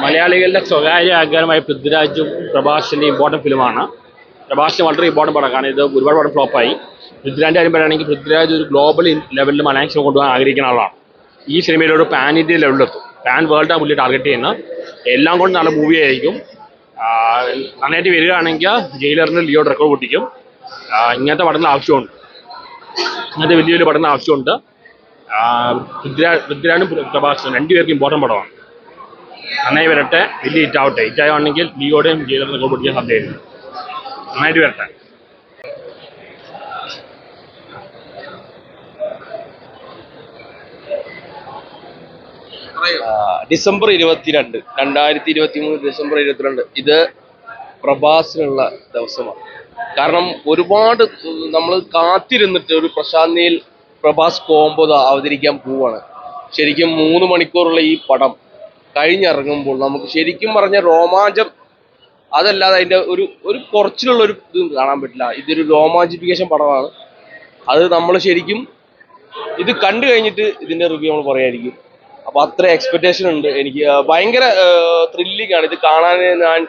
മലയാളികളുടെ സ്വകാര്യ ആഗ്രഹമായ പൃഥ്വിരാജും പ്രഭാസിന്റെ ഇമ്പോർട്ടൻറ്റ് ഫിലിമാണ്. പ്രഭാസിന് വളരെ ഇമ്പോർട്ടൻറ്റ് പടം, കാരണം ഇത് ഒരുപാട് പടം ഫ്ലോപ്പായി. പൃഥ്വിരാജിന്റെ കാര്യം പറയുകയാണെങ്കിൽ പൃഥ്വിരാജ് ഒരു ഗ്ലോബൽ ലെവലിൽ മലയാളം സിനിമ കൊണ്ടുപോകാൻ ആഗ്രഹിക്കുന്ന ആളാണ്. ഈ സിനിമയിലൊരു പാൻ ഇന്ത്യ ലെവലിലെത്തും. പാൻ വേൾഡാണ് പുള്ളി ടാർഗറ്റ് ചെയ്യുന്നത്. എല്ലാം കൊണ്ട് നല്ല മൂവി ആയിരിക്കും. നന്നായിട്ട് വരികയാണെങ്കിൽ ജയിലറിന് ലിയോ റെക്കോർഡ് പൊട്ടിക്കും. ഇങ്ങനത്തെ പഠനം ആവശ്യമുണ്ട്, ഇങ്ങനത്തെ വലിയ വലിയ പഠനം ആവശ്യമുണ്ട്. പൃഥ്വിരാജും പ്രഭാസും രണ്ടുപേർക്കും ഇമ്പോർട്ടൻറ്റ് പടമാണ്. നന്നായി വരട്ടെ, വലിയ ഹിറ്റാവട്ടെ. ഹിറ്റാണെങ്കിൽ ലിയോടെയും ജയിലറിന് റെക്കോർഡ് പൊട്ടിക്കാൻ സാധ്യതയുണ്ട്. നന്നായിട്ട് വരട്ടെ. ഡിസംബർ 22, 2023 ഡിസംബർ 22 ഇത് പ്രഭാസിനുള്ള ദിവസമാണ്. കാരണം ഒരുപാട് നമ്മൾ കാത്തിരുന്നിട്ട് ഒരു പ്രശാന്ത് നീൽ പ്രഭാസ് കോംബോ അവതരിക്കാൻ പോവാണ്. ശരിക്കും 3 മണിക്കൂറുള്ള ഈ പടം കഴിഞ്ഞിറങ്ങുമ്പോൾ നമുക്ക് ശരിക്കും പറഞ്ഞ രോമാഞ്ചം അതല്ലാതെ അതിൻ്റെ ഒരു കുറച്ചിലുള്ളൊരു ഇത് കാണാൻ പറ്റില്ല. ഇതൊരു രോമാഞ്ചിഫിക്കേഷൻ പടമാണ്. അത് നമ്മൾ ശരിക്കും ഇത് കണ്ടു കഴിഞ്ഞിട്ട് ഇതിൻ്റെ റിവ്യൂ നമ്മൾ പറയായിരിക്കും. അപ്പോൾ അത്ര എക്സ്പെക്റ്റേഷൻ ഉണ്ട് എനിക്ക്. ഭയങ്കര ത്രില്ലിംഗ് ആണ് ഇത് കാണാൻ. ഞാൻ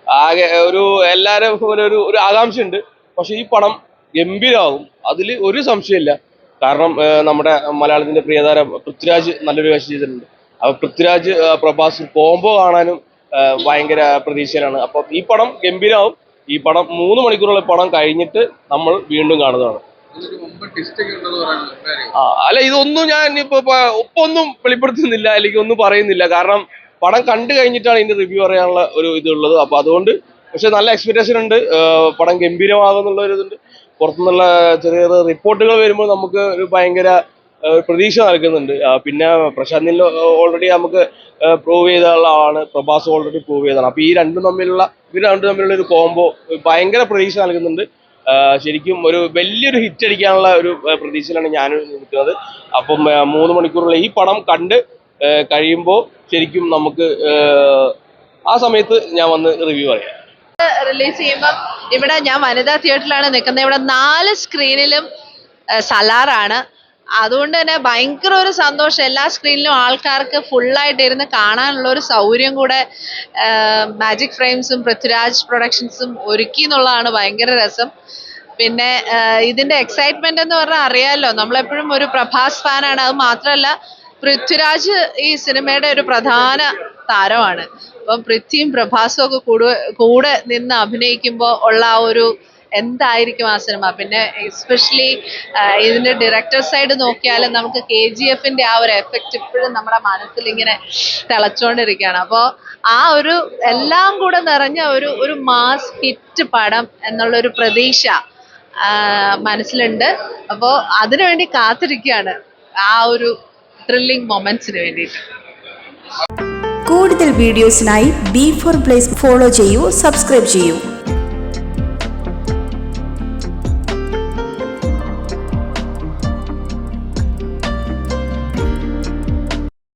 ആകെ എല്ലാവരും ഒരു ആകാംക്ഷയുണ്ട്. പക്ഷെ ഈ പടം ഗംഭീരമാകും, അതിൽ ഒരു സംശയമില്ല. കാരണം നമ്മുടെ മലയാളത്തിൻ്റെ പ്രിയതാര പൃഥ്വിരാജ് നല്ലൊരു വേഷം ചെയ്തിട്ടുണ്ട്. അപ്പോൾ പൃഥ്വിരാജ് പ്രഭാസ് കോംബോ കാണാനും ഭയങ്കര പ്രതീക്ഷയിലാണ്. അപ്പം ഈ പടം ഗംഭീരമാവും. ഈ പടം 3 മണിക്കൂറുള്ള പടം കഴിഞ്ഞിട്ട് നമ്മൾ വീണ്ടും കാണുന്നതാണ്. അല്ല, ഇതൊന്നും ഞാൻ ഒപ്പൊന്നും വെളിപ്പെടുത്തുന്നില്ല, അല്ലെങ്കിൽ ഒന്നും പറയുന്നില്ല. കാരണം പടം കണ്ടു കഴിഞ്ഞിട്ടാണ് ഇതിന്റെ റിവ്യൂ പറയാനുള്ള ഒരു ഇതുള്ളത്. അപ്പൊ അതുകൊണ്ട് പക്ഷെ നല്ല എക്സ്പെക്ടേഷൻ ഉണ്ട്. പടം ഗംഭീരമാകുന്നുള്ള ഒരു ഇതുണ്ട്. പുറത്തുനിന്നുള്ള ചെറിയ റിപ്പോർട്ടുകൾ വരുമ്പോൾ നമുക്ക് ഒരു ഭയങ്കര പ്രതീക്ഷ നൽകുന്നുണ്ട്. പിന്നെ പ്രശാന്ത് നീൽ ഓൾറെഡി നമുക്ക് പ്രൂവ് ചെയ്തുള്ള ആളാണ്. പ്രഭാസ് ഓൾറെഡി പ്രൂവ് ചെയ്തതാണ്. അപ്പൊ ഇവർ രണ്ടും തമ്മിലുള്ള ഒരു കോംബോ ഭയങ്കര പ്രതീക്ഷ നൽകുന്നുണ്ട്. ശരിക്കും ഒരു വലിയൊരു ഹിറ്റ് അടിക്കാനുള്ള ഒരു പ്രതീക്ഷയിലാണ് ഞാൻ നിൽക്കുന്നത്. അപ്പം 3 മണിക്കൂറുള്ള ഈ പടം കണ്ട് കഴിയുമ്പോൾ ശരിക്കും നമുക്ക് ആ സമയത്ത് ഞാൻ വന്ന് റിവ്യൂ പറയാം. റിലീസ് ചെയ്യുമ്പോൾ ഇവിടെ ഞാൻ വനിതാ തിയേറ്ററിലാണ് നിൽക്കുന്നത്. ഇവിടെ 4 സ്ക്രീനിലും സലാറാണ്. അതുകൊണ്ട് തന്നെ ഭയങ്കര ഒരു സന്തോഷം. എല്ലാ സ്ക്രീനിലും ആൾക്കാർക്ക് ഫുള്ളായിട്ട് ഇരുന്ന് കാണാനുള്ള ഒരു സൗകര്യം കൂടെ മാജിക് ഫ്രെയിംസും പൃഥ്വിരാജ് പ്രൊഡക്ഷൻസും ഒരുക്കി എന്നുള്ളതാണ് ഭയങ്കര രസം. പിന്നെ ഇതിന്റെ എക്സൈറ്റ്മെന്റ് എന്ന് പറഞ്ഞാൽ അറിയാമല്ലോ, നമ്മളെപ്പോഴും ഒരു പ്രഭാസ് ഫാനാണ്. അത് മാത്രമല്ല പൃഥ്വിരാജ് ഈ സിനിമയുടെ ഒരു പ്രധാന താരമാണ്. അപ്പം പൃഥ്വിയും പ്രഭാസും ഒക്കെ കൂടെ നിന്ന് അഭിനയിക്കുമ്പോൾ ഉള്ള ആ ഒരു എന്തായിരിക്കും ആ സിനിമ. പിന്നെ എസ്പെഷ്യലി ഇതിന്റെ ഡയറക്ടർ സൈഡ് നോക്കിയാലും നമുക്ക് KGFന്റെ ആ ഒരു എഫക്റ്റ് ഇപ്പോഴും നമ്മുടെ മനസ്സിൽ ഇങ്ങനെ തിളച്ചോണ്ടിരിക്കുകയാണ്. അപ്പോൾ ആ ഒരു എല്ലാം കൂടെ നിറഞ്ഞ ഒരു മാസ് ഹിറ്റ് പടം എന്നുള്ളൊരു പ്രതീക്ഷ മനസ്സിലുണ്ട്. അപ്പോൾ അതിനുവേണ്ടി കാത്തിരിക്കുകയാണ്, ആ ഒരു ത്രില്ലിംഗ് മൊമെന്റ്സിന് വേണ്ടിയിട്ട്. കൂടുതൽ വീഡിയോസിനായി B4 Place ഫോളോ ചെയ്യൂ, സബ്സ്ക്രൈബ് ചെയ്യൂ.